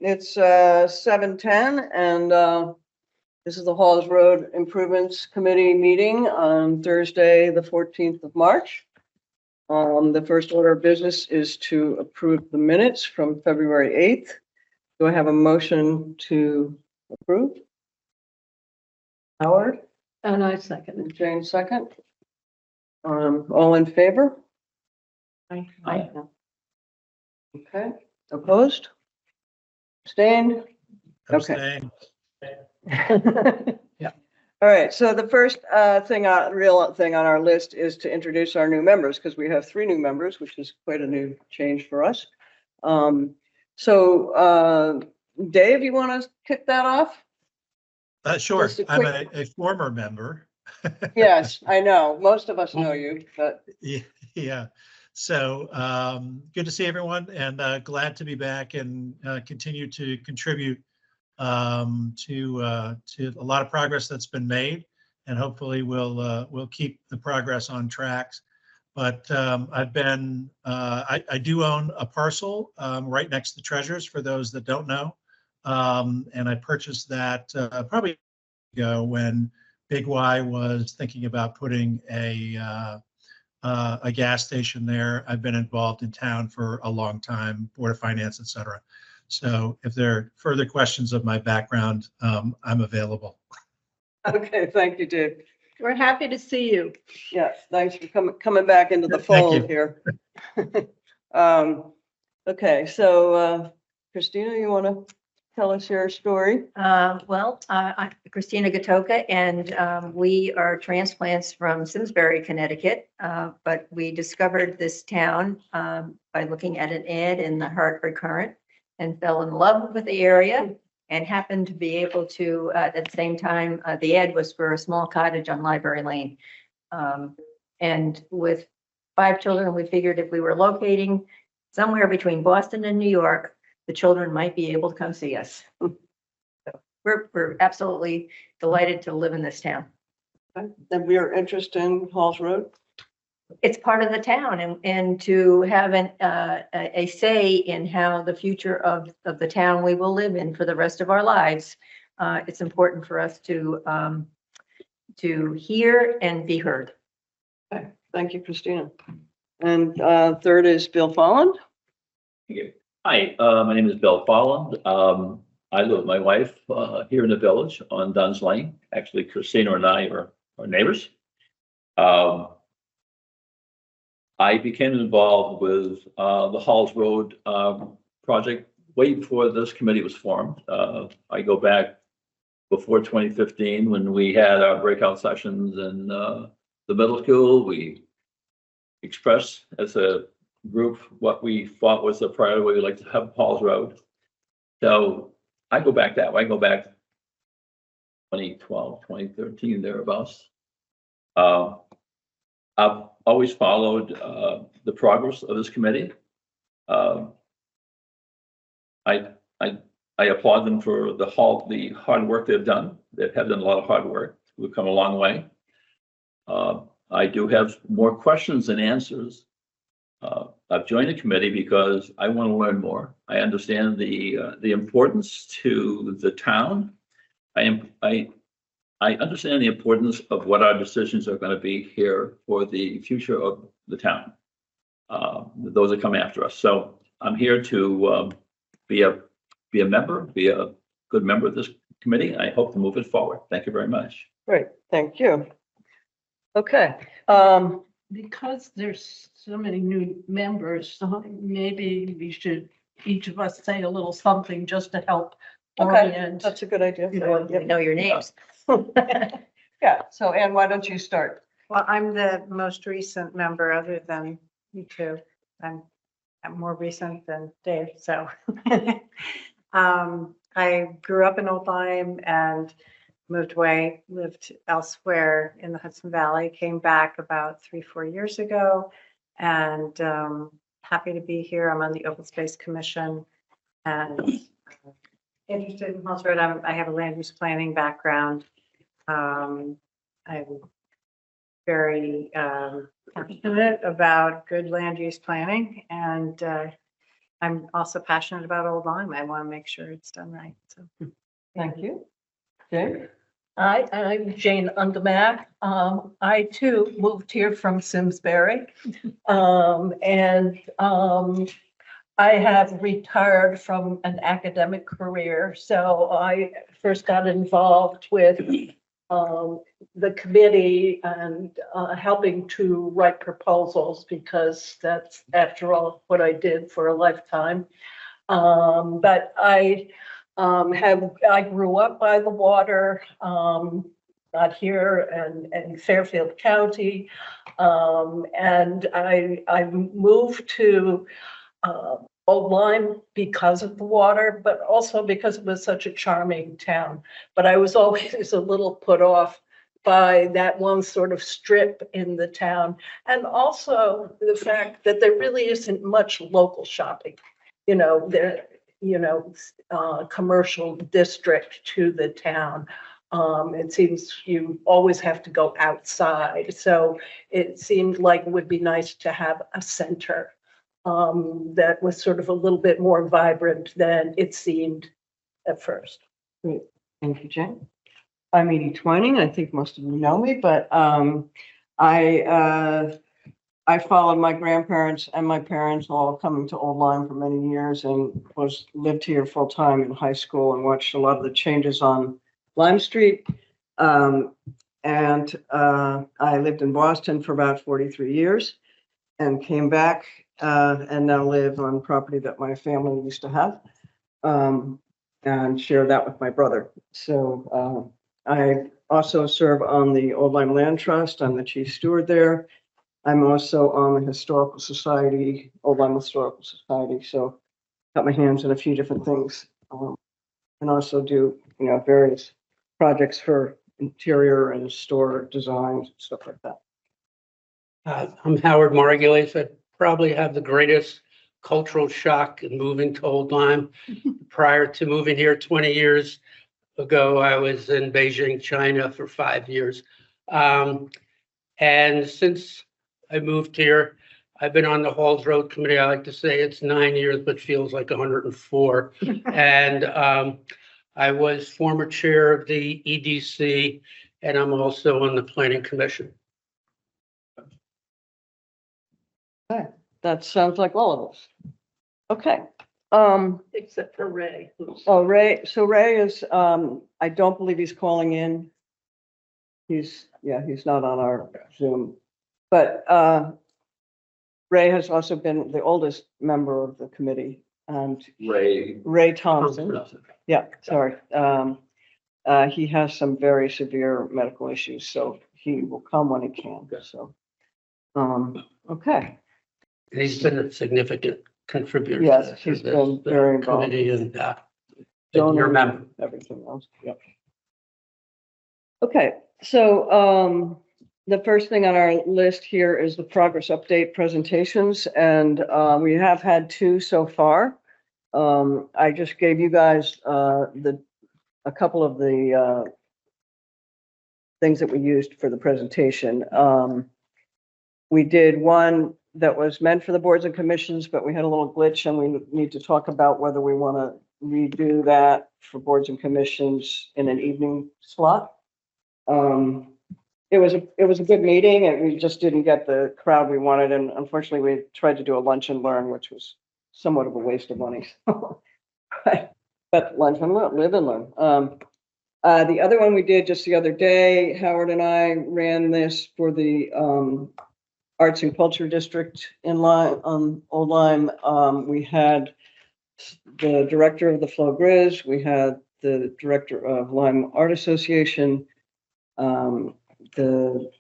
it's 7:10 and this is the Halls Road Improvements Committee meeting on Thursday, the 14th of March. The first order of business is to approve the minutes from February 8th. Do I have a motion to approve? Howard? And I second And Jane second. All in favor? it. Aye. Okay, opposed? Abstained? Okay. Abstain. Yeah. All right, so the first real thing on our list is to introduce our new members, because we have 3 new members, which is quite a new change for us. Dave, you want to kick that off? Sure. Just a I'm quick- a former member. Yes, I know. Most of us know you, but Yeah. So good to see everyone, and glad to be back and continue to contribute to a lot of progress that's been made, and hopefully we'll keep the progress on tracks. But I do own a parcel right next to Treasures, for those that don't know, and I purchased that probably ago when Big Y was thinking about putting a gas station there. I've been involved in town for a long time, Board of Finance, et cetera. So if there are further questions of my background, I'm available. okay, thank you, Dave. We're happy to see you. Yes, thanks for coming back into the Thank fold you. here. Okay, so Christina, you want to tell us your story? I'm Christina Gatoka, and we are transplants from Simsbury, Connecticut. But we discovered this town by looking at an ad in the Hartford Current and fell in love with the area, and happened to be able to, at the same time, the ad was for a small cottage on Library Lane. And with 5 children, we figured if we were locating somewhere between Boston and New York, the children might be able to come see us. So we're absolutely delighted to live in this town. And we are interested in Halls Road. It's part of the town, and to have a say in how the future of the town we will live in for the rest of our lives. It's important for us to hear and be heard. Okay, thank you, Christina. And third is Bill Folland. Hi, my name is Bill Folland. I live with my wife here in the village on Dunn's Lane. Actually, Christina and I are neighbors. I became involved with the Halls Road project way before this committee was formed. I go back before 2015 when we had our breakout sessions in the middle school. We expressed as a group what we thought was the priority we'd like to have Halls Road. So I go back that way. I go back 2012, 2013, thereabouts. I've always followed the progress of this committee. I applaud them for the hard work they've done. They have done a lot of hard work. We've come a long way. I do have more questions than answers. I've joined the committee because I want to learn more. I understand the importance to the town. I understand the importance of what our decisions are going to be here for the future of the town. Those that come after us. So I'm here to be a member, be a good member of this committee. I hope to move it forward. Thank you very much. Great, thank you. Okay. Because there's so many new members, maybe we should, each of us say a little something just to help Okay, orient. that's a good idea. You know your names. Yeah, so Ann, why don't you start? Well, I'm the most recent member other than you two. I'm more recent than Dave, so. I grew up in Old Lyme and moved away, lived elsewhere in the Hudson Valley, came back about 3-4 years ago, and happy to be here. I'm on the Open Space Commission and interested in Halls Road. I have a land use planning background. I'm very passionate about good land use planning, and I'm also passionate about Old Lyme. I want to make sure it's done right. So Thank you. Jane? I'm Jane Undermack. I too moved here from Simsbury. I have retired from an academic career, so I first got involved with the committee and helping to write proposals because that's, after all, what I did for a lifetime. But I grew up by the water, not here and in Fairfield County. And I moved to Old Lyme because of the water, but also because it was such a charming town. But I was always a little put off by that one sort of strip in the town. And also the fact that there really isn't much local shopping. Commercial district to the town. It seems you always have to go outside. So it seemed like it would be nice to have a center that was sort of a little bit more vibrant than it seemed at first. Thank you, Jane. I'm Edie Twining. I think most of you know me, but I followed my grandparents and my parents all coming to Old Lyme for many years and lived here full time in high school and watched a lot of the changes on Lime Street. I lived in Boston for about 43 years and came back and now live on property that my family used to have and share that with my brother. So I also serve on the Old Lyme Land Trust. I'm the chief steward there. I'm also on the Historical Society, Old Lyme Historical Society, so got my hands in a few different things. And also do, various projects for interior and store designs, stuff like that. I'm Howard Margulies. I probably have the greatest cultural shock in moving to Old Lyme. Prior to moving here 20 years ago, I was in Beijing, China for 5 years. And since I moved here, I've been on the Halls Road Committee. I like to say it's 9 years, but feels like 104. And I was former chair of the EDC, and I'm also on the Planning Commission. Okay, that sounds like all of us. Okay. Except for Ray. Ray. So Ray is, I don't believe he's calling in. He's not on our Zoom. But Ray has also been the oldest member of the committee, and Ray Thompson. Yeah, sorry. He has some very severe medical issues, so he will come when he can. So, okay. And he's been a significant contributor. Yes, to he's this been very involved. committee and Donor your and member. everything else. Yep. Okay, so the first thing on our list here is the progress update presentations, and we have had 2 so far. I just gave you guys a couple of the things that we used for the presentation. We did one that was meant for the boards and commissions, but we had a little glitch, and we need to talk about whether we want to redo that for boards and commissions in an evening slot. It was a good meeting, and we just didn't get the crowd we wanted. And unfortunately, we tried to do a lunch and learn, which was somewhat of a waste of money. But lunch and learn, live and learn. The other one we did just the other day, Howard and I ran this for the Arts and Culture District in Lyme, Old Lyme. We had the director of the Flow Grizz. We had the director of Lyme Art Association. The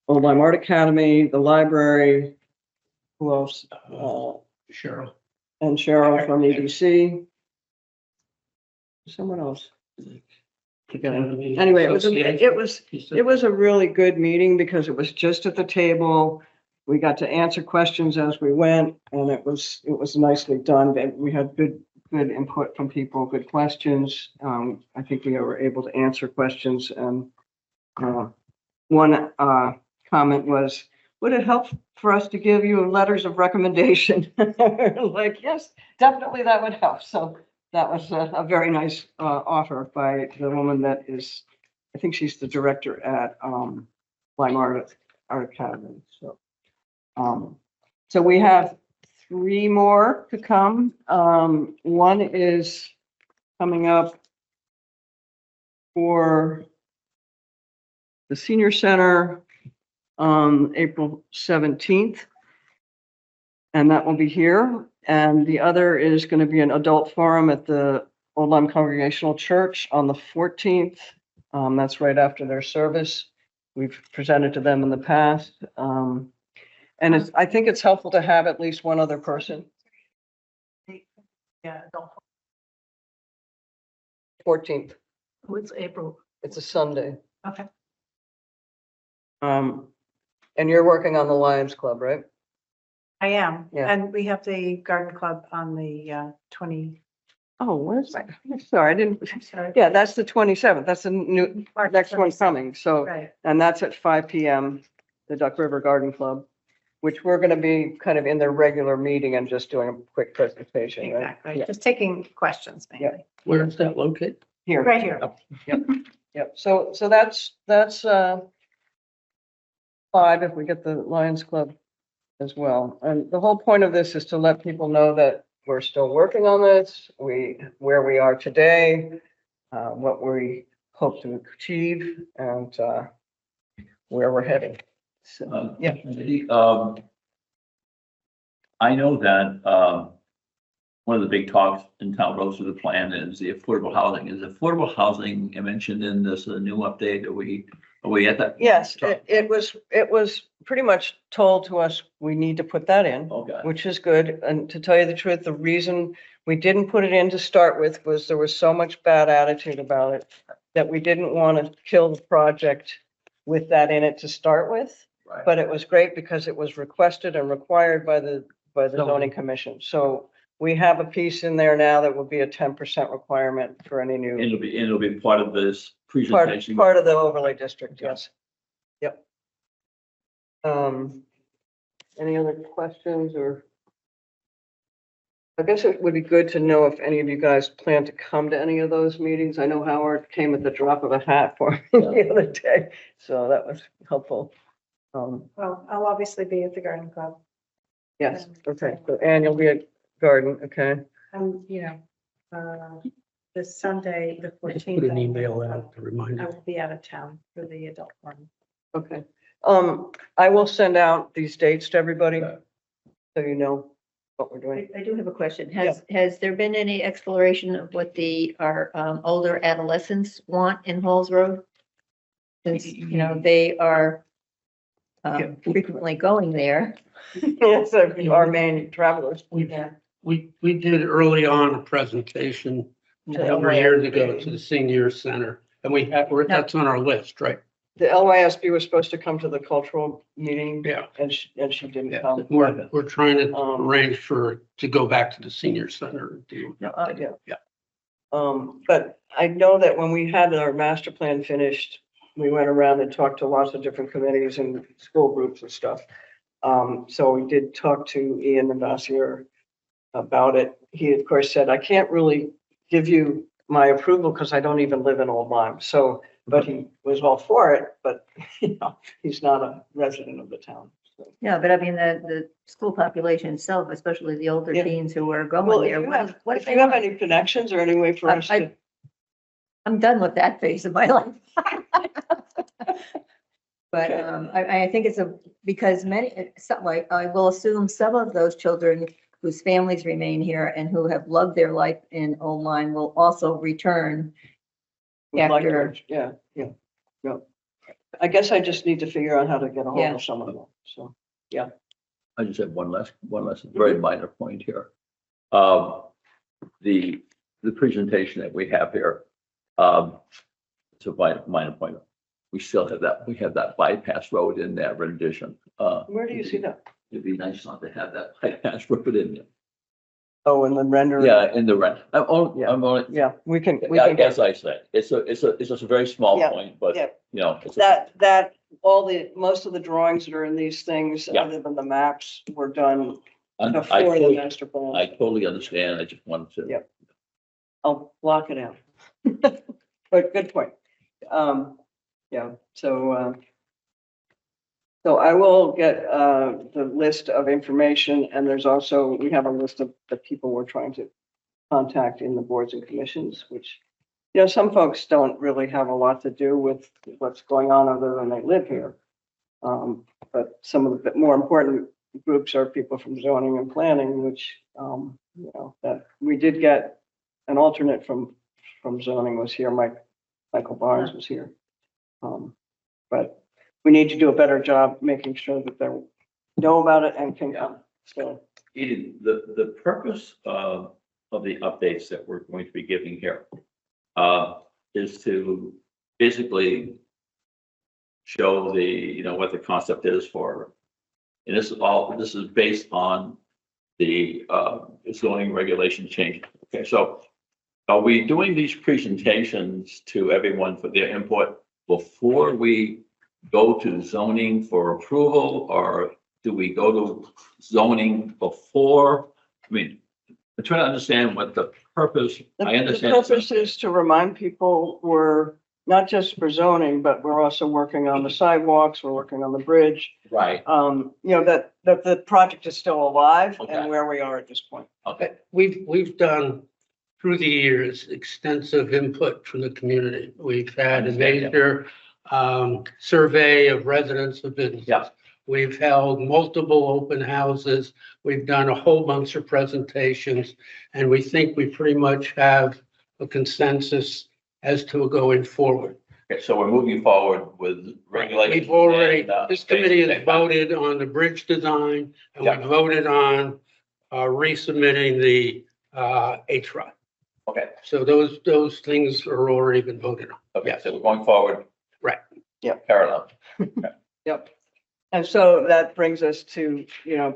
Old Lyme Art Academy, the library, who else? Cheryl. And Cheryl from EDC. Someone else. Anyway, it was a really good meeting because it was just at the table. We got to answer questions as we went, and it was nicely done. We had good input from people, good questions. I think we were able to answer questions, and one comment was, would it help for us to give you letters of recommendation? Like, yes, definitely that would help. So that was a very nice offer by the woman that is, I think she's the director at Lime Art Academy. So we have 3 more to come. One is coming up for the senior center on April 17th. And that will be here. And the other is going to be an adult forum at the Old Lyme Congregational Church on the 14th. That's right after their service. We've presented to them in the past. And I think it's helpful to have at least one other person. Yeah, don't. 14th, What's April? it's a Sunday. Okay. And you're working on the Lions Club, right? I am. Yeah. And we have the garden club on the 20. Oh, where's that? Sorry, I didn't. I'm sorry. Yeah, that's the 27th. That's the new, March next one 27th. coming. So, Right. and that's at 5 PM, the Duck River Garden Club, which we're going to be kind of in their regular meeting and just doing a quick presentation, right? Exactly. Yeah. Just taking questions mainly. Where is that located? Here. Right here. Yep. So that's 5 if we get the Lions Club as well. And the whole point of this is to let people know that we're still working on this, where we are today, what we hope to achieve, and where we're heading. So, yeah. I know that, one of the big talks in town roads to the plan is the affordable housing. Is affordable housing mentioned in this new update? Are we at that? Yes, it was pretty much told to us, we need to put that in. Okay. Which is good. And to tell you the truth, the reason we didn't put it in to start with was there was so much bad attitude about it that we didn't want to kill the project with that in it to start with. Right. But it was great because it was requested and required by the zoning commission. So we have a piece in there now that will be a 10% requirement for any new It'll be part of this presentation. part of the overlay district. Okay. Yes. Yep. Any other questions or? I guess it would be good to know if any of you guys plan to come to any of those meetings. I know Howard came at the drop of a hat for me the other day, so that was helpful. Well, I'll obviously be at the garden club. Yes, okay, so Ann, you'll be at Garden, okay? This Sunday, the I just 14th. put an email out to remind I you. will be out of town for the adult forum. Okay. I will send out these dates to everybody, so you know what we're doing. I do have a question. Has there been any exploration of what our older adolescents want in Halls Road? Since, they are frequently going there. Yes, our main travelers. We did early on a presentation a number of years ago to the senior center, and that's on our list, right? The LYSB was supposed to come to the cultural meeting. Yeah. And she didn't Yeah, come. we're trying to arrange to go back to the senior center and do. Yeah. But I know that when we had our master plan finished, we went around and talked to lots of different committees and school groups and stuff. So we did talk to Ian Ambassador about it. He of course said, I can't really give you my approval because I don't even live in Old Lyme. So, but he was all for it, but he's not a resident of the town. So. Yeah, but I mean, the school population itself, especially the older Yeah. teens who are Well, going if there. you what if you have any connections or any way for us to. I'm done with that phase of my life. But Okay. I think it's because I will assume some of those children whose families remain here and who have loved their life in Old Lyme will also return. Would like to, After- yeah. I guess I just need to figure out how to get a hold Yeah. of some of them, so. I just have one last very minor point here. The presentation that we have here, it's a minor point. We still have that bypass road in that rendition. Where do you see that? It'd be nice not to have that bypass road in there. Oh, and the render. Yeah, in the rent. I'm only, Yeah, we can as get, I say, it's a very small Yeah, point, but yeah. it's. that most of the drawings that are in these things, Yeah. other than the maps, were done I before the totally, master plan. I totally understand. I just wanted to. Yep. I'll block it out. But good point. Yeah, so I will get, the list of information, and there's also, we have a list of the people we're trying to contact in the boards and commissions, which, some folks don't really have a lot to do with what's going on other than they live here. But some of the more important groups are people from zoning and planning, which, that we did get an alternate from zoning was here, Michael Barnes was here. But we need to do a better job making sure that they know about it and can come. So, Edie, the purpose of the updates that we're going to be giving here is to basically show what the concept is for, and this is based on the zoning regulation change. Okay, so are we doing these presentations to everyone for their input before we go to zoning for approval, or do we go to zoning before? I mean, I'm trying to understand what the purpose, I understand. The purpose is to remind people we're not just for zoning, but we're also working on the sidewalks, we're working on the bridge. Right, That the project is still alive Okay. and where we are at this point. okay, We've done through the years extensive input from the community. We've had a Understand, yeah. major survey of residents of businesses. Yeah. We've held multiple open houses. We've done a whole bunch of presentations, and we think we pretty much have a consensus as to going forward. okay, so we're moving forward with regulations. We've already, and, this committee has okay. voted on the bridge design, and Yeah. we voted on resubmitting the HRA. Okay, So those things are already been voted on. okay, so we're going forward. Right. Yep. Parallel. Yep. And so that brings us to,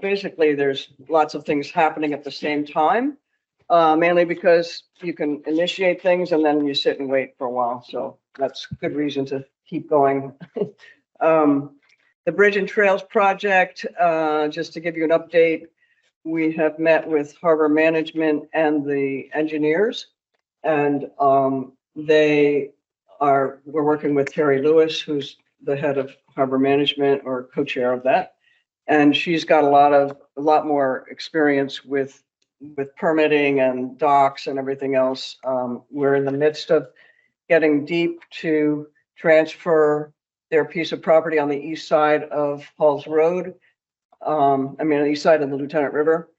basically there's lots of things happening at the same time. Mainly because you can initiate things and then you sit and wait for a while. So that's good reason to keep going. The Bridge and Trails Project, just to give you an update, we have met with Harbor Management and the engineers. And we're working with Terry Lewis, who's the head of Harbor Management or co-chair of that. And she's got a lot more experience with permitting and docks and everything else. We're in the midst of getting Deep to transfer their piece of property on the east side of Halls Road. The east side of the Lieutenant River.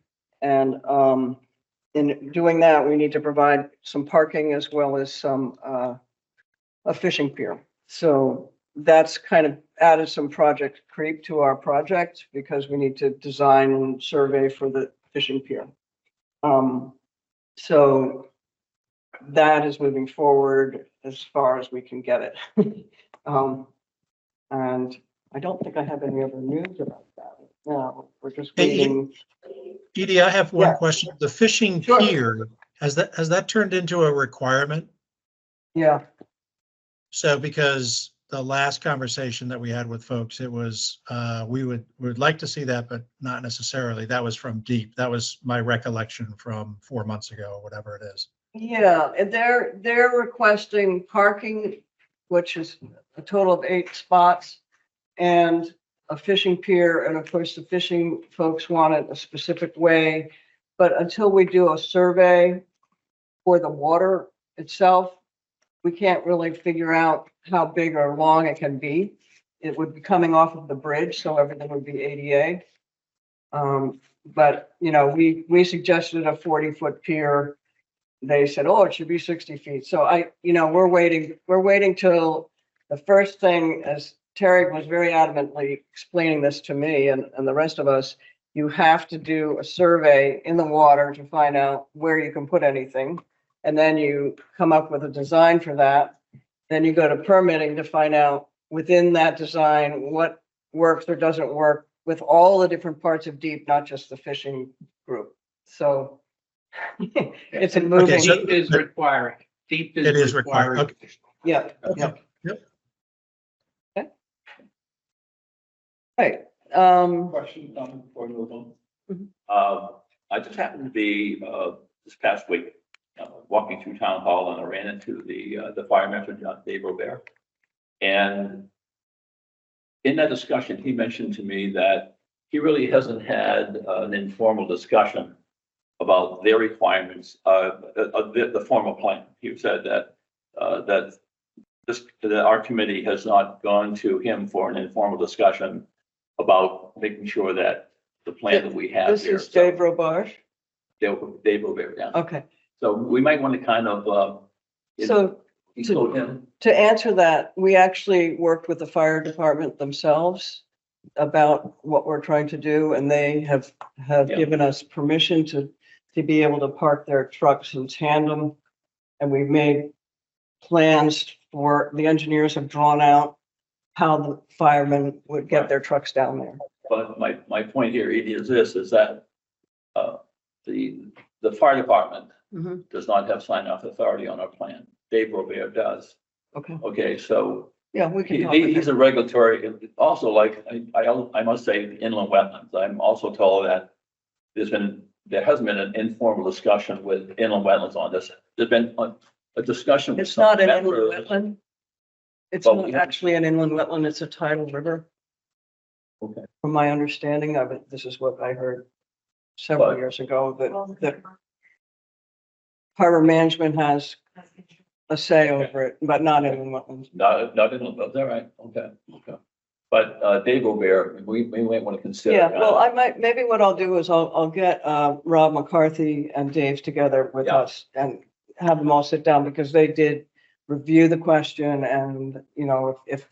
And in doing that, we need to provide some parking as well as a fishing pier. So that's kind of added some project creep to our project because we need to design and survey for the fishing pier. So that is moving forward as far as we can get it. And I don't think I have any other news about that. No, we're just Hey, waiting. Edie, I have one Yeah. question. The fishing Sure. pier, has that turned into a requirement? Yeah, So because the last conversation that we had with folks, it was, we would like to see that, but not necessarily. That was from Deep. That was my recollection from 4 months ago, whatever it is. yeah, and they're requesting parking, which is a total of 8 spots, and a fishing pier, and of course, the fishing folks want it a specific way. But until we do a survey for the water itself, we can't really figure out how big or long it can be. It would be coming off of the bridge, so everything would be ADA. But, we suggested a 40-foot pier. They said, oh, it should be 60 feet. So we're waiting till the first thing, as Terry was very adamantly explaining this to me and the rest of us, you have to do a survey in the water to find out where you can put anything. And then you come up with a design for that. Then you go to permitting to find out within that design what works or doesn't work with all the different parts of Deep, not just the fishing group. So it's a moving. Okay, so- Deep is requiring. Deep It is is required. requiring. Yeah, Okay. yeah. Yep. Okay. Right, Question, before we move on. Mhm. I just happened to be, this past week, walking through town hall and I ran into the fire marshal, Dave Robert. And in that discussion, he mentioned to me that he really hasn't had an informal discussion about their requirements, the formal plan. He said that, that our committee has not gone to him for an informal discussion about making sure that the plan that we have this here. is Dave Robarge. Dave Robert, yeah. Okay, So we might want to kind of, so include him. to answer that, we actually worked with the fire department themselves about what we're trying to do, and they have Yeah. given us permission to be able to park their trucks in tandem. And we've made plans for, the engineers have drawn out how the firemen would get their trucks down there. But my point here Edie, is this, is that, the fire department Mhm. does not have sign off authority on our plan. Dave Robert does. Okay, Okay, so yeah, we can talk with he's them. a regulatory, also like, I must say inland wetlands. I'm also told that there hasn't been an informal discussion with inland wetlands on this. There's been a discussion with It's some not an inland members. wetland. It's But not we have- actually an inland wetland, it's a tidal river. Okay. From my understanding of it, this is what I heard several But- years ago, that harbor management has a say over it, but not inland wetlands. Not inland, is that right? Okay, okay. But Dave Robert, we might want to consider. Yeah, well, I might, maybe what I'll do is I'll get Rob McCarthy and Dave together with Yeah. us and have them all sit down, because they did review the question, and, you know, if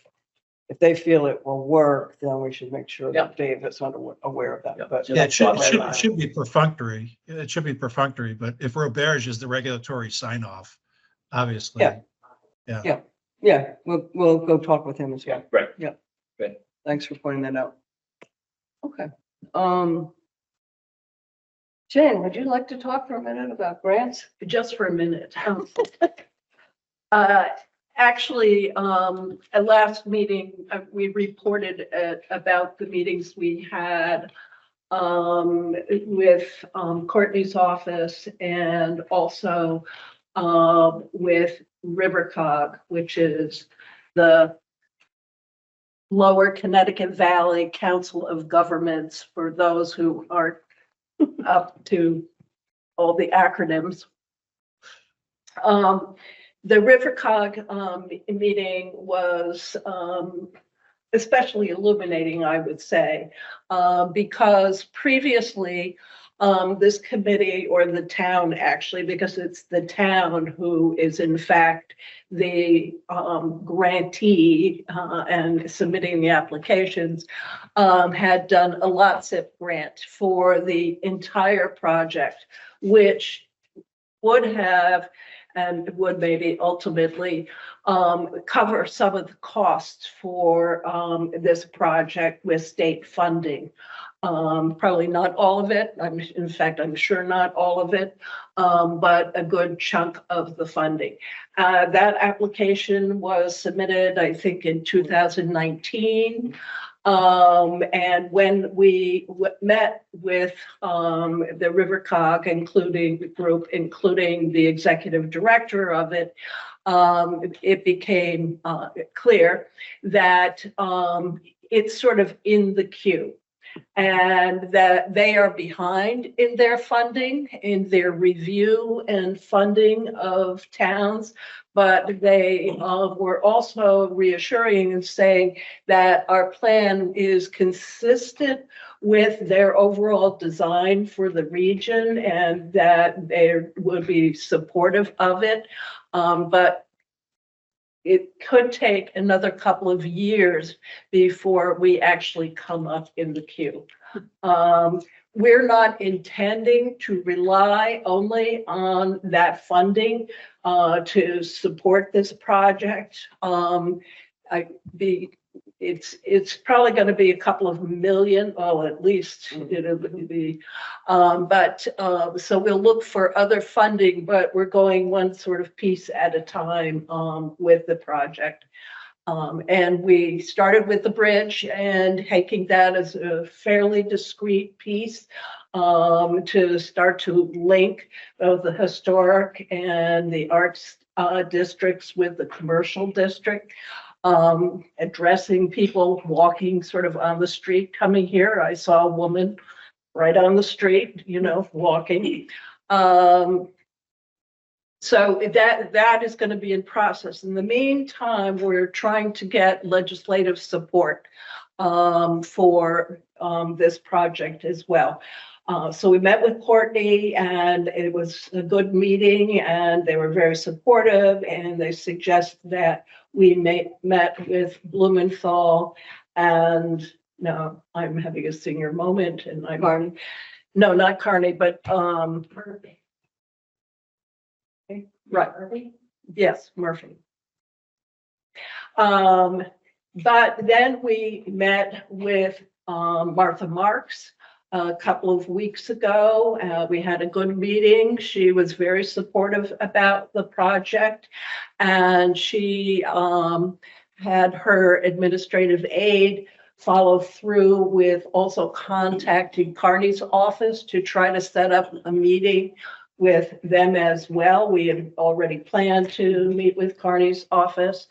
they feel it will work, then we should make sure Yeah. that Dave is aware of Yeah. that, but. Yeah, it should, That's it should be perfunctory. It should be perfunctory, but if Roberge is the regulatory sign off, obviously. Yeah. Yeah, we'll go talk with him as Yeah, well. great. Yeah. Great. Thanks for pointing that out. Okay. Jane, would you like to talk for a minute about grants? Just for a minute. Actually, at last meeting, we reported about the meetings we had with Courtney's office, and also with Rivercog, which is the Lower Connecticut Valley Council of Governments, for those who aren't up to all the acronyms. The Rivercog meeting was especially illuminating, I would say, because previously this committee, or the town actually, because it's the town who is in fact the grantee and submitting the applications, had done a LOTSIP grant for the entire project, which would have and would maybe ultimately cover some of the costs for this project with state funding. Probably not all of it. In fact, I'm sure not all of it, but a good chunk of the funding. That application was submitted, I think, in 2019. And when we met with the Rivercog, including the group, including the executive director of it, it became clear that it's sort of in the queue, and that they are behind in their funding, in their review and funding of towns. But they were also reassuring and saying that our plan is consistent with their overall design for the region, and that they would be supportive of it. But it could take another couple of years before we actually come up in the queue. We're not intending to rely only on that funding to support this project. It's probably going to be a couple of million, well, at least it'll be. So we'll look for other funding, but we're going one sort of piece at a time with the project. And we started with the bridge and taking that as a fairly discrete piece to start to link both the historic and the arts districts with the commercial district. Addressing people walking sort of on the street coming here. I saw a woman right on the street, walking. So that is going to be in process. In the meantime, we're trying to get legislative support for this project as well. So we met with Courtney, and it was a good meeting, and they were very supportive, and they suggest that we met with Blumenthal, and no, I'm having a senior moment, and I'm Carney. no, not Carney, but right. Yes, Murphy. But then we met with Martha Marks a couple of weeks ago. We had a good meeting. She was very supportive about the project, and she had her administrative aide follow through with also contacting Carney's office to try to set up a meeting with them as well. We had already planned to meet with Carney's office.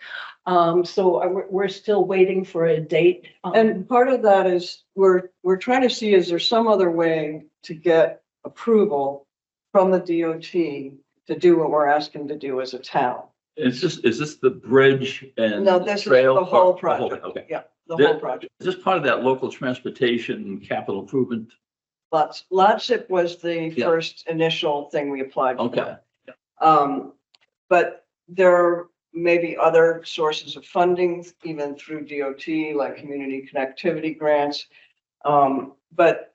So we're still waiting for a date. And part of that is we're trying to see, is there some other way to get approval from the DOT to do what we're asking to do as a town? Is this the bridge and No, this is trail? the whole or- project. Okay. Yeah, the That- whole project. Is this part of that local transportation capital improvement? Lotsip was the Yeah. first initial thing we applied for. Okay. But there may be other sources of funding, even through DOT, like community connectivity grants. But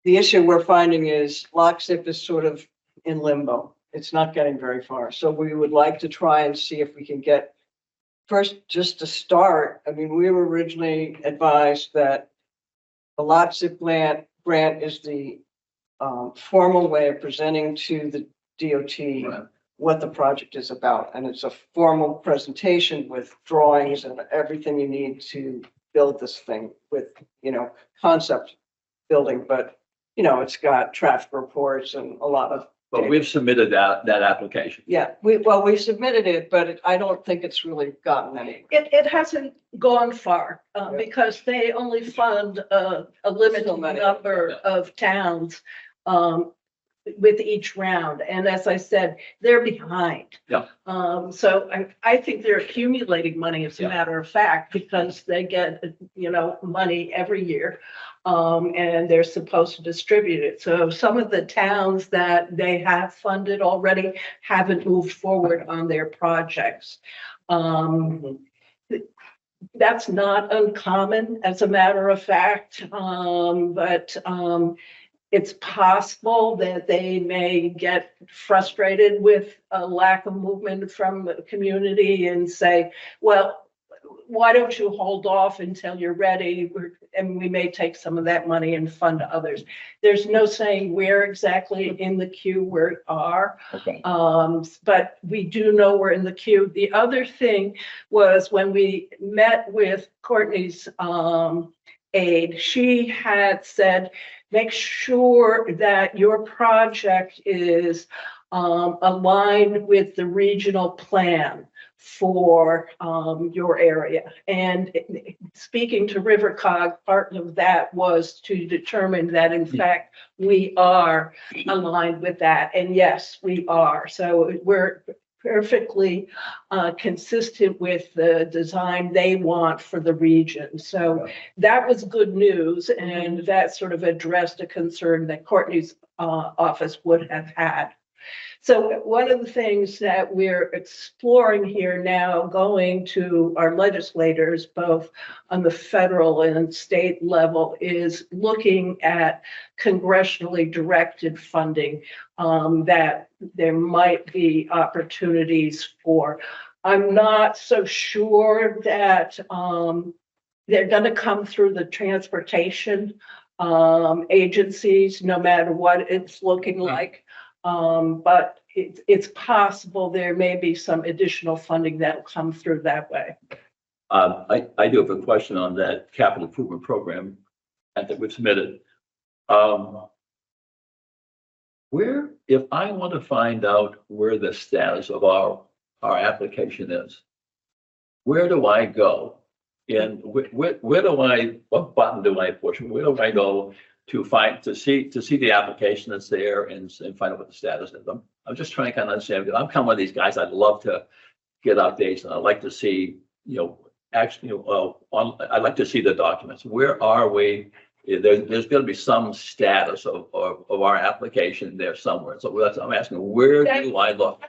the issue we're finding is Lotsip is sort of in limbo. It's not getting very far. So we would like to try and see if we can get, first, just to start. I mean, we were originally advised that the Lotsip grant is the formal way of presenting to the DOT Right. what the project is about. And it's a formal presentation with drawings and everything you need to build this thing with, concept building. But, it's got traffic reports and a lot of. But we've submitted that application. Yeah, we submitted it, but I don't think it's really gotten any. It hasn't gone far Yeah. because they only fund a limited So many. number Yeah. of towns with each round. And as I said, they're behind. Yeah. So I think they're accumulating money, as a Yeah. matter of fact, because they get, money every year. And they're supposed to distribute it. So some of the towns that they have funded already haven't moved forward on their projects. That's not uncommon, as a matter of fact, but it's possible that they may get frustrated with a lack of movement from the community and say, well, why don't you hold off until you're ready? And we may take some of that money and fund others. There's no saying where exactly in the queue we are. Okay. But we do know we're in the queue. The other thing was when we met with Courtney's aide, she had said, make sure that your project is aligned with the regional plan for your area. And speaking to RiverCog, part of that was to determine that in fact we are aligned with that. And yes, we are. So we're perfectly consistent with the design they want for the region. So that was good news, and that sort of addressed a concern that Courtney's office would have had. So one of the things that we're exploring here now, going to our legislators, both on the federal and state level, is looking at congressionally directed funding that there might be opportunities for. I'm not so sure that they're going to come through the transportation agencies, no matter what it's looking like. But it's possible there may be some additional funding that'll come through that way. I do have a question on that capital improvement program that we've submitted. Where, if I want to find out where the status of our application is, where do I go? And where do I, what button do I push? Where do I go to see the application that's there and find out what the status is? I'm just trying to kind of understand, because I'm kind of one of these guys, I'd love to get updates, and I'd like to see, actually, I'd like to see the documents. Where are we? There's going to be some status of our application there somewhere. So I'm asking, where do I look?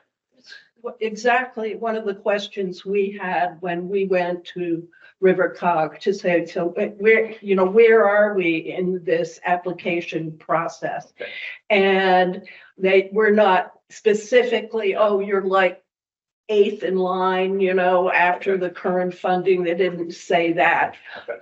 Exactly one of the questions we had when we went to Rivercog to say, so where are we in this application process? Okay. And they were not specifically, oh, you're like 8th in line, after the current funding. They didn't say that. Okay.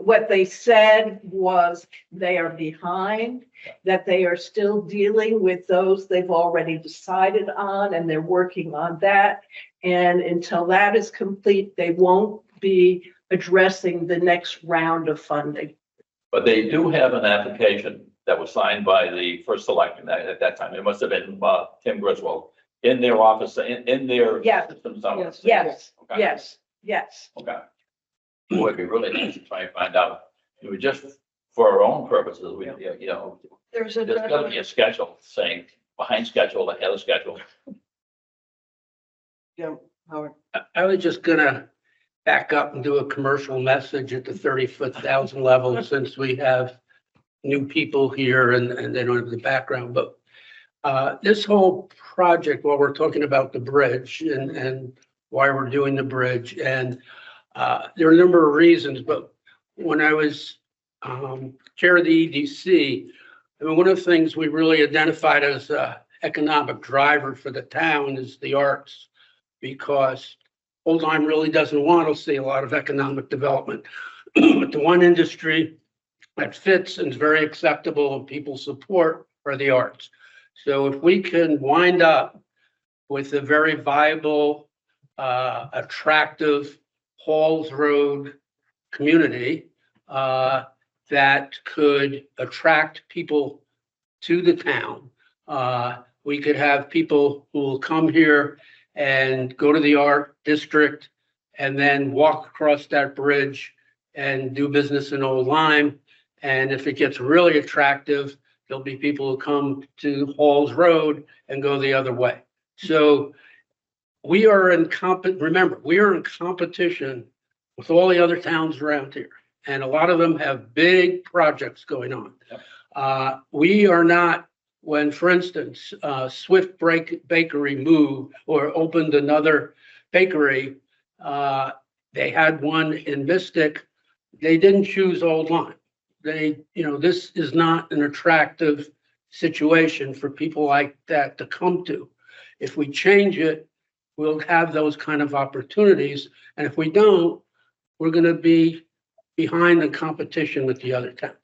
What they said was they are behind, that they are still dealing with those they've already decided on, and they're working on that. And until that is complete, they won't be addressing the next round of funding. But they do have an application that was signed by the first selectman at that time. It must have been Tim Griswold in their office, in their Yeah. system somewhere. Yes, Okay. yes. Okay. Boy, it'd be really nice to try and find out. Just for our own purposes, There's there's got to be a schedule saying behind schedule, ahead of schedule. Yeah, Howard. I was just gonna back up and do a commercial message at the 30,000 level, since we have new people here and they don't have the background, but this whole project, while we're talking about the bridge and why we're doing the bridge, and there are a number of reasons, but when I was chair of the EDC, I mean, one of the things we really identified as an economic driver for the town is the arts, because Old Lyme really doesn't want to see a lot of economic development. But the one industry that fits and is very acceptable and people support are the arts. So if we can wind up with a very viable, attractive Halls Road community that could attract people to the town, we could have people who will come here and go to the art district and then walk across that bridge and do business in Old Lyme. And if it gets really attractive, there'll be people who come to Halls Road and go the other way. So we are in remember, we are in competition with all the other towns around here. And a lot of them have big projects going on. Yep. We are not, when, for instance, Swift Bakery moved or opened another bakery, they had one in Mystic. They didn't choose Old Lyme. This is not an attractive situation for people like that to come to. If we change it, we'll have those kind of opportunities. And if we don't, we're going to be behind the competition with the other towns.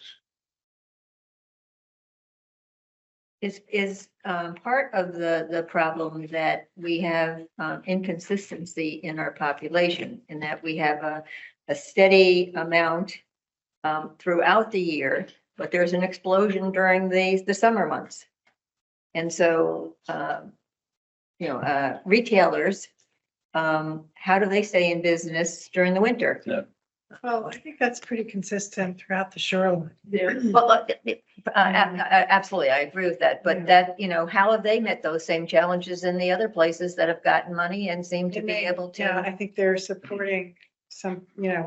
Is part of the problem that we have inconsistency in our population, in that we have a steady amount throughout the year, but there's an explosion during the summer months. And so, retailers, how do they stay in business during the winter? Yeah. Well, I think that's pretty consistent throughout the shoreline. Well, absolutely, I agree with that, but that, how have they met those same challenges in the other places that have gotten money and seem to be able Yeah, to? I think they're supporting some,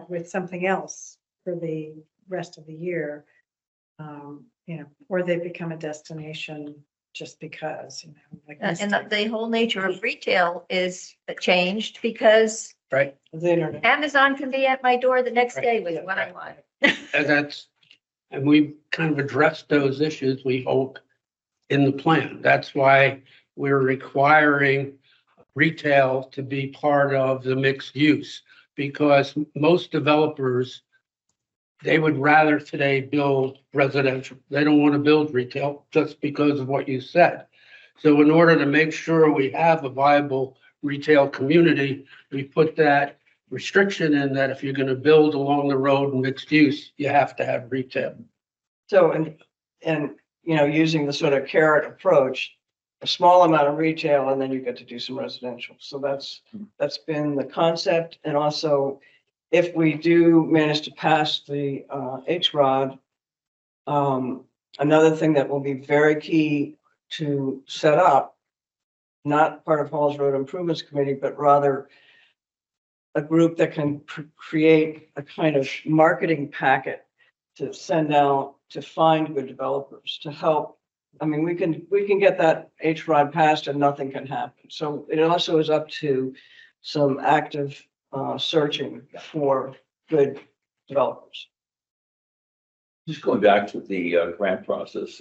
with something else for the rest of the year. Or they become a destination just because, like. And the whole nature of retail is changed because Right. The internet. Amazon can be at my door the next Right. day with what I want. And we've kind of addressed those issues, we hope, in the plan. That's why we're requiring retail to be part of the mixed use, because most developers, they would rather today build residential. They don't want to build retail just because of what you said. So in order to make sure we have a viable retail community, we put that restriction in that if you're going to build along the road and mixed use, you have to have retail. So, and, you know, using the sort of carrot approach, a small amount of retail and then you get to do some residential. So that's been the concept. And also, if we do manage to pass the HROD, another thing that will be very key to set up, not part of Halls Road Improvements Committee, but rather a group that can create a kind of marketing packet to send out to find good developers to help. I mean, we can get that HROD passed and nothing can happen. So it also is up to some active searching for good developers. Just going back to the grant process,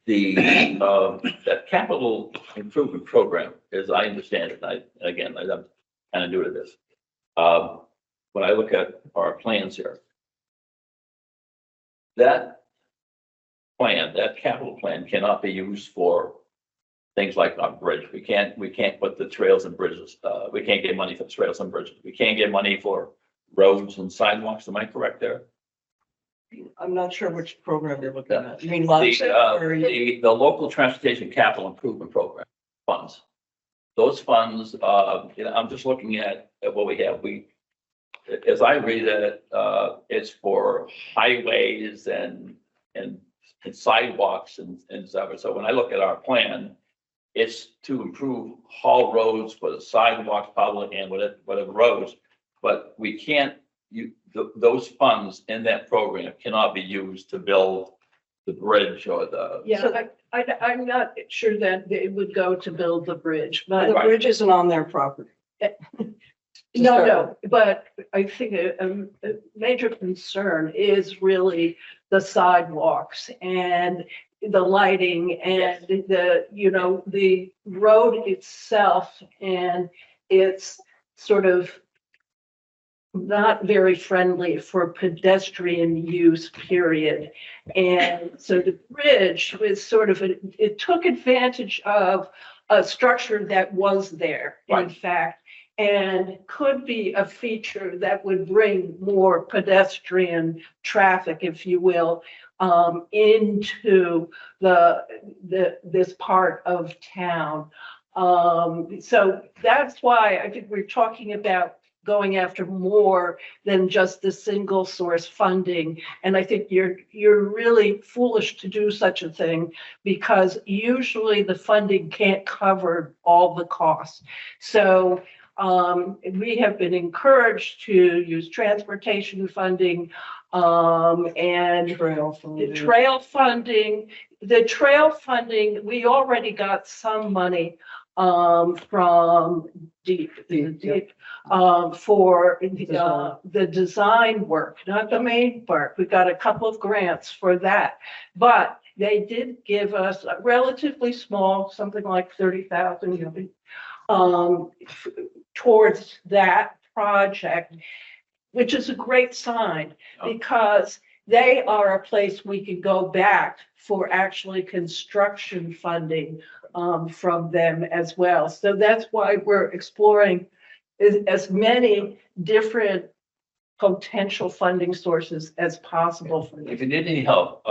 that capital improvement program, as I understand it, I'm kind of new to this. When I look at our plans here, that plan, that capital plan cannot be used for things like our bridge. We can't put the trails and bridges, we can't get money for the trails and bridges. We can't get money for roads and sidewalks. Am I correct there? I'm not sure which program you're looking Yeah. at. You mean LAPSA or? The local transportation capital improvement program funds. Those funds, I'm just looking at what we have. As I read it, it's for highways and sidewalks and stuff. So when I look at our plan, it's to improve haul roads for the sidewalks, public and whatever roads, but we can't, those funds in that program cannot be used to build the bridge or the. Yeah, I'm not sure that it would go to build the bridge, The but bridge isn't on their property. no, but I think a major concern is really the sidewalks and the lighting and the road itself, and it's sort of not very friendly for pedestrian use, period. And so the bridge was sort of, it took advantage of a structure that was there, in Right. fact, and could be a feature that would bring more pedestrian traffic, if you will, into this part of town. So that's why I think we're talking about going after more than just the single source funding. And I think you're really foolish to do such a thing, because usually the funding can't cover all the costs. So we have been encouraged to use transportation funding and Trail funding. The trail funding, we already got some money from for the design work, not the main work. We got a couple of grants for that, but they did give us a relatively small, something like 30,000 towards that project, which is a great sign, because they are a place we could go back for actually construction funding from them as well. So that's why we're exploring as many different potential funding sources as possible for If this. you need any help,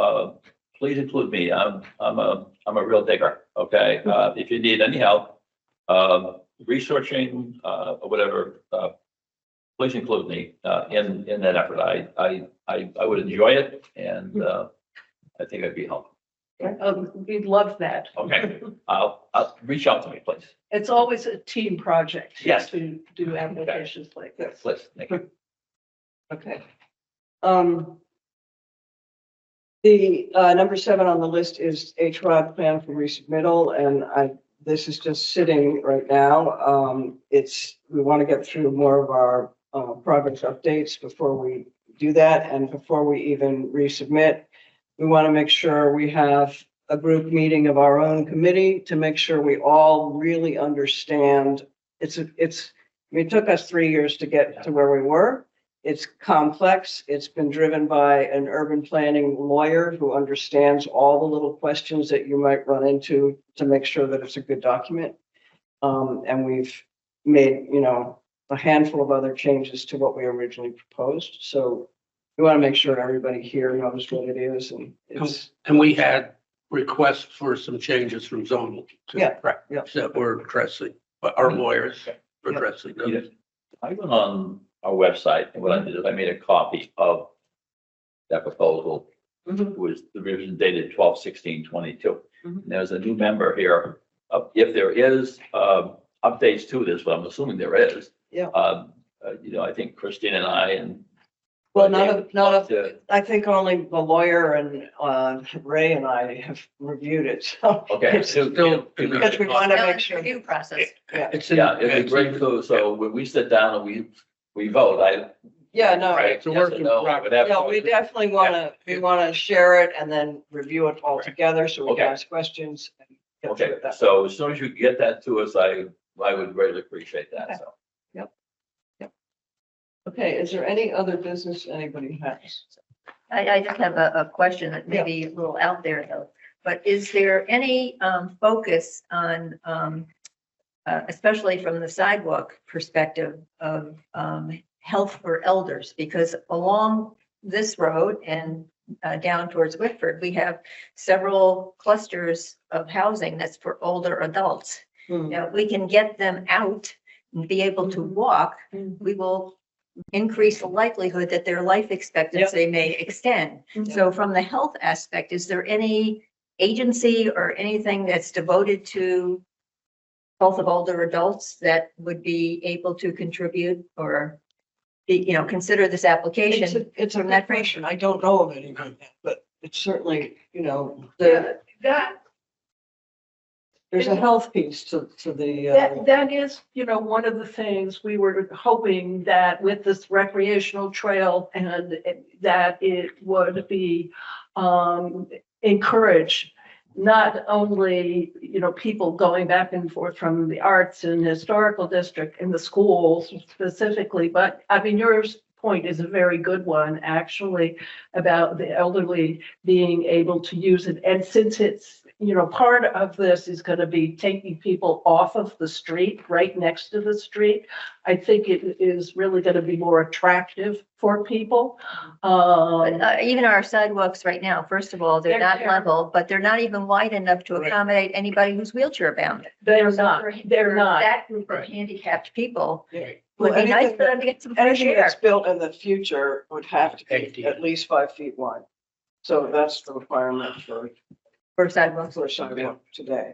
please include me. I'm a real digger. Okay. If you need any help, researching, or whatever, please include me, in that effort. I would enjoy it, and, I think I'd be helpful. We'd love that. Okay. I'll reach out to me, please. It's always a team project. Yes. To do applications like this. Please. Thank you. Okay. The number 7 on the list is HROD plan for resubmittal, and this is just sitting right now. We want to get through more of our progress updates before we do that, and before we even resubmit, we want to make sure we have a group meeting of our own committee to make sure we all really understand. It took us 3 years to get to where we were. It's complex. It's been driven by an urban planning lawyer who understands all the little questions that you might run into to make sure that it's a good document. And we've made, a handful of other changes to what we originally proposed. So we want to make sure everybody here knows what it is, and it's, And we had requests for some changes from zoning. too, Yeah, right, yeah. That we're addressing, our lawyers are Yeah. addressing. You know, those. I went on our website and what I did is I made a copy of that proposal. Mhm. It was the revision dated 12/16/22. Mhm. There's a new member here. If there is updates to this, but I'm assuming there is. Yeah. I think Christine and I and. well, none of, Yeah. I think only the lawyer and Ray and I have reviewed it, so. Okay. it's- Still, Because we want to Still make in sure. review process. Yeah, it's in- Yeah, it'd be great. So when we sit down and we vote, yeah, no, Right, it's a yes work or in no, progress. whatever. yeah, we definitely want to share it and then review it all together so we can Okay. ask questions. And get through Okay, it that way. so as soon as you get that to us, I would greatly appreciate Okay. that, so. Okay, is there any other business anybody has? I just have a question that may be a little out there though, but is there any focus on, especially from the sidewalk perspective of health for elders? Because along this road and down towards Whitford, we have several clusters of housing that's for older adults. Hmm. Now, if we can get them out and be able to walk, we will increase the likelihood that their life expectancy may extend. So from the health aspect, is there any agency or anything that's devoted to health of older adults that would be able to contribute or be, consider this application? It's a from that question. I don't know of any right now, but it's certainly, That, there's a health piece to the, that is, one of the things we were hoping that with this recreational trail and that it would be encourage not only, people going back and forth from the arts and historical district and the schools specifically, but I mean, yours point is a very good one, actually, about the elderly being able to use it. And since it's, part of this is going to be taking people off of the street, right next to the street, I think it is really going to be more attractive for people. But even our sidewalks right now, first of all, they're They're not terrible. level, but they're not even wide enough to Right. accommodate anybody who's wheelchair bound. They're So not, for- they're for not. That group of Right. handicapped people Right. would Well, be nice anything for them to get some fresh anything air. that's built in the future would have to be ADA. at least 5 feet wide. So that's the requirement For sidewalks. for a sidewalk today.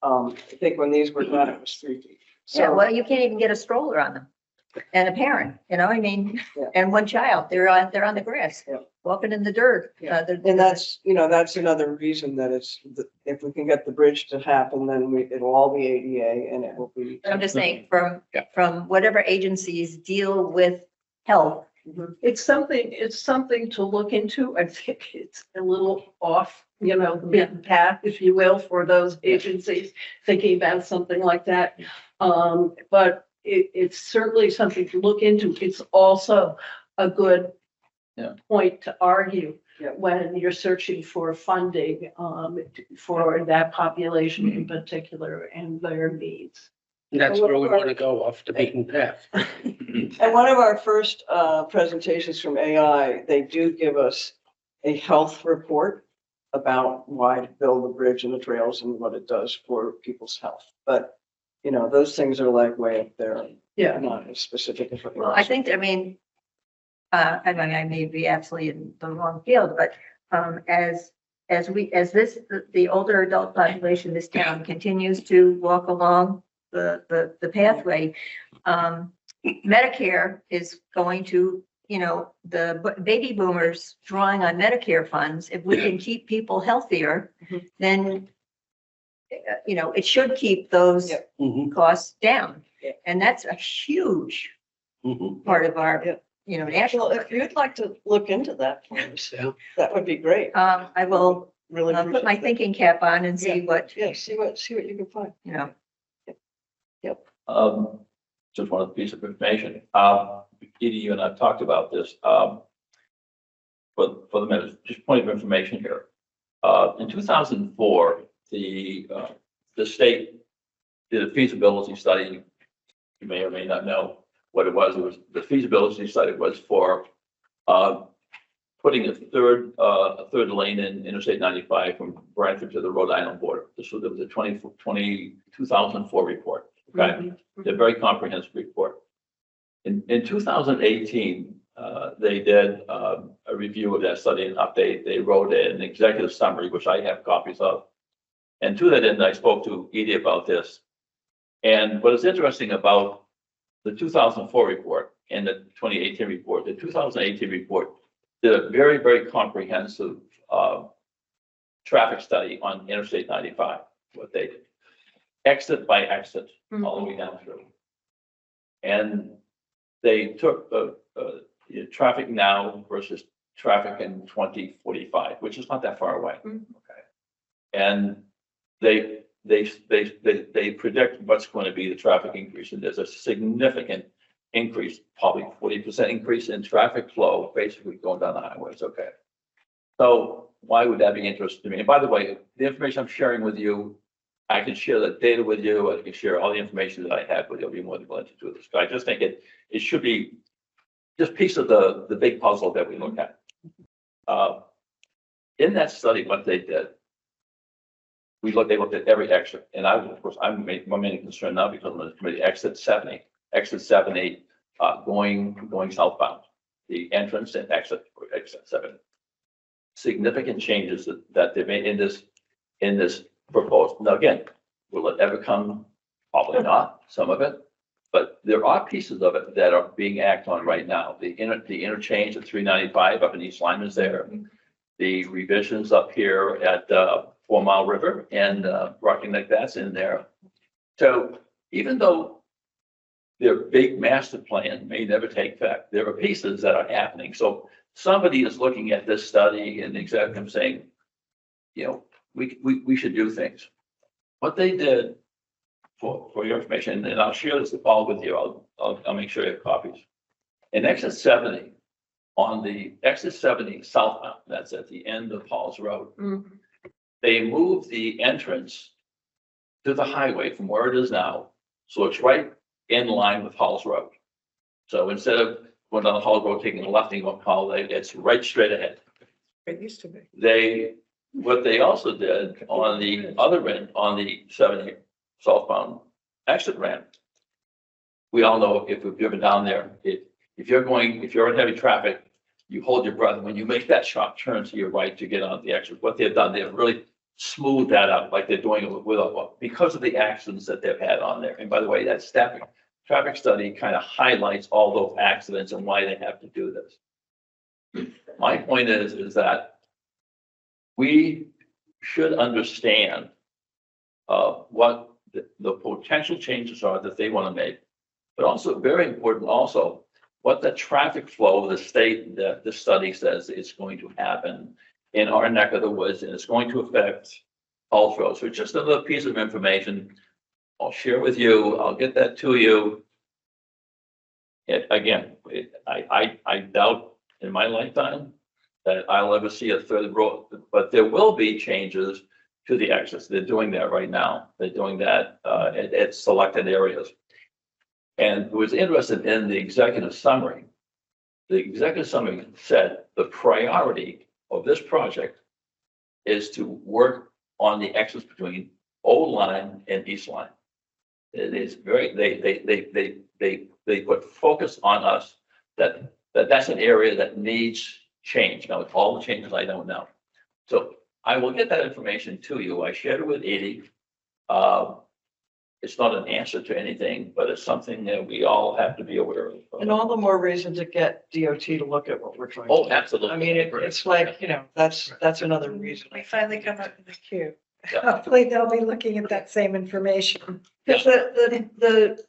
I think when these were done, it was 3 feet. Yeah, So, well, you can't even get a stroller on them. And a parent, I mean, Yeah. and one child, they're on the grass, Yeah. walking in the dirt. Yeah. and that's another reason that if we can get the bridge to happen, then it'll all be ADA and it will be. I'm just saying Yeah. from whatever agencies deal with health. It's something to look into. I think it's a little off, the beaten path, if you will, for those agencies thinking about something like that. But it's certainly something to look into. It's also a good Yeah. point to argue Yeah. when you're searching for funding, for that population in particular and their needs. And that's where we want to go, off the beaten path. And one of our first presentations from AI, they do give us a health report about why to build the bridge and the trails and what it does for people's health. But, those things are like way up there. Yeah. Not as specific as. what Well, you're I think, I mean, I may be absolutely in the wrong field, but as the older adult population in this town continues to walk along the pathway, Medicare is going to, the baby boomers drawing on Medicare funds. If we can keep people healthier, Mhm. then, it should keep those Yeah. Mhm, costs down. Yeah. And that's a huge mhm. part of our, Yeah. national. Well, if you'd like to look into that for us, Yeah. that would be great. I will Really. put my appreciate that. thinking cap on and see what, Yeah, see what you can find. you know. Um, just one piece of information. Edie, you and I have talked about this. For the minute, just point of information here. In 2004, the state did a feasibility study. You may or may not know what it was. It was the feasibility study was for putting a third lane in Interstate 95 from Brantford to the Rhode Island border. This was a 2004 report. Okay, a very comprehensive report. In 2018, they did a review of that study and update. They wrote an executive summary, which I have copies of. And to that end, I spoke to Edie about this. And what is interesting about the 2004 report and the 2018 report, the 2018 report did a very, very comprehensive traffic study on Interstate 95, what they did, exit by exit, all the way down through. And they took traffic now versus traffic in 2045, which is not that far away. Okay. And they predict what's going to be the traffic increase, and there's a significant increase, probably 40% increase in traffic flow, basically going down the highways. Okay. So why would that be interesting to me? And by the way, the information I'm sharing with you, I can share the data with you. I can share all the information that I have with you. I'll be more than willing to do this. But I just think it should be just piece of the big puzzle that we look at. In that study, what they did, they looked at every exit, and of course, I'm mainly concerned now because of the committee exit 70, going southbound, the entrance and exit for exit 70. Significant changes that they made in this proposal. Now, again, will it ever come? Probably not, some of it, but there are pieces of it that are being acted on right now. The interchange at 395 up in East Lyme is there. The revisions up here at 4 Mile River and Rocky Neck, that's in there. So even though their big master plan may never take effect, there are pieces that are happening. So somebody is looking at this study and the executive saying, you know, we should do things. What they did, for your information, and I'll share this all with you. I'll make sure you have copies. In exit 70, on the exit 70 southbound, that's at the end of Halls Road, they moved the entrance to the highway from where it is now, so it's right in line with Halls Road. So instead of going down the Halls Road, taking a left and going Hall, it's right straight ahead. It used to be. What they also did on the other end, on the 70 southbound exit ramp, we all know if we've driven down there, if you're in heavy traffic, you hold your breath when you make that sharp turn to your right to get on the exit. What they've done, they've really smoothed that out, like they're doing with because of the accidents that they've had on there. And by the way, that traffic study kind of highlights all those accidents and why they have to do this. My point is that we should understand what the potential changes are that they want to make, but also very important also what the traffic flow of the state that the study says is going to happen in our neck of the woods, and it's going to affect all roads. So just another piece of information I'll share with you. I'll get that to you. I doubt in my lifetime that I'll ever see a third road, but there will be changes to the exits. They're doing that right now. They're doing that at selected areas. And it was interesting in the executive summary. The executive summary said the priority of this project is to work on the exits between Old Lyme and East Lyme. It is very, they put focus on us that's an area that needs change. Now, with all the changes, I don't know. So I will get that information to you. I shared it with Edie. It's not an answer to anything, but it's something that we all have to be aware of. And all the more reason to get DOT to look at what we're trying to Oh, do. absolutely. I mean, it's like, that's another reason. We finally come up with a queue. Yeah. Hopefully they'll be looking at that same information. Because the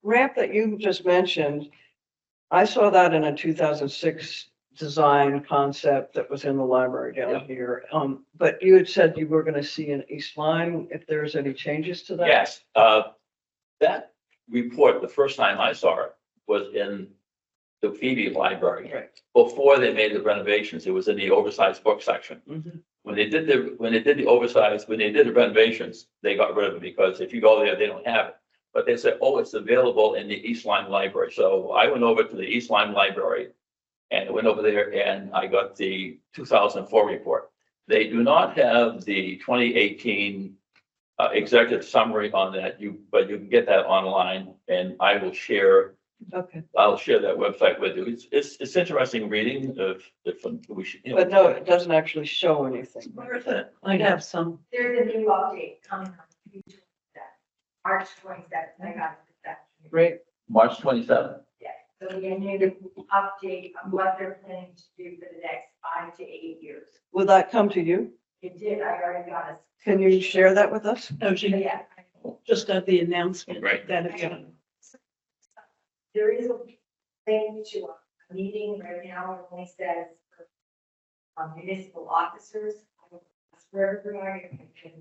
ramp that you just mentioned, I saw that in a 2006 design concept that was in the library down here. But you had said you were going to see in East Lyme if there's any changes to that? Yes, that report, the first time I saw it was in the Phoebe Library. Right. Before they made the renovations, it was in the oversized book section. Mhm. When they did the renovations, they got rid of it because if you go there, they don't have it. But they said, oh, it's available in the East Lyme Library. So I went over to the East Lyme Library and went over there and I got the 2004 report. They do not have the 2018 executive summary on that, but you can get that online and I'll share Okay, that website with you. It's interesting reading if we should, you know. but no, it doesn't actually show anything. Where is it? I have some. There's a new update coming on March 27th. I got that. Great. March 27th. So we need an update on what they're planning to do for the next 5 to 8 years. Will that come to you? It did, I already got us. Can you share that with us? Oh, So yeah, just got the announcement. Right. That it's on. there is a thing to a meeting right now, it only says municipal officers. I will ask for everybody can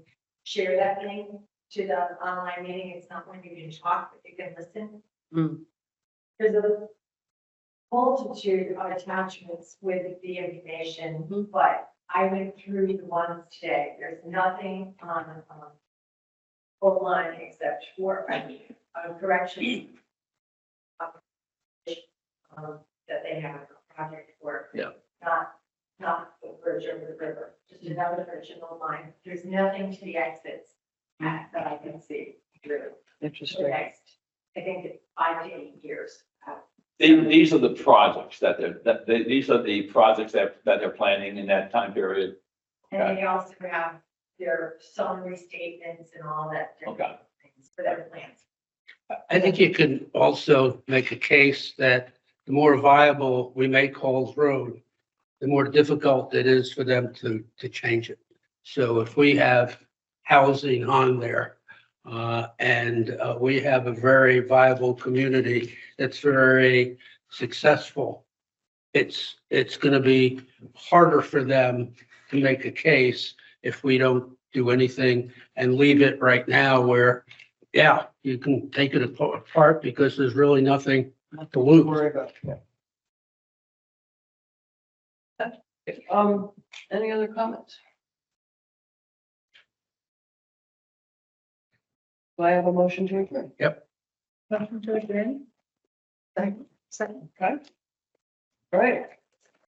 share that link to the online meeting. It's not when you can talk, but you can listen. Mm. There's a multitude of attachments with the information, but I went through the ones today. There's nothing on online except for correction. That they have a project for. Yeah. Not the bridge over the river, just another bridge in the line. There's nothing to the exits that I can see through the Interesting. next, I think it's 5 to 8 years. These are the projects these are the projects that they're planning in that time period. And they also have their summary statements and all that. different Okay. Things for their plans. I think you can also make a case that the more viable we make Halls Road, the more difficult it is for them to change it. So if we have housing on there, and we have a very viable community that's very successful, it's going to be harder for them to make a case if we don't do anything and leave it right now where, yeah, you can take it apart because there's really nothing to lose. Worry about. Any other comments? Do I have a motion to adjourn? Motion to adjourn? Second. Okay. All right.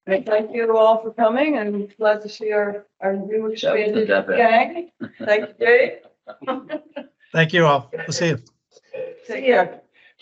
And thank you all for coming. I'm glad to see our new expanded that bad. gang. Thank you, Dave. Thank you all. We'll see you. Take care.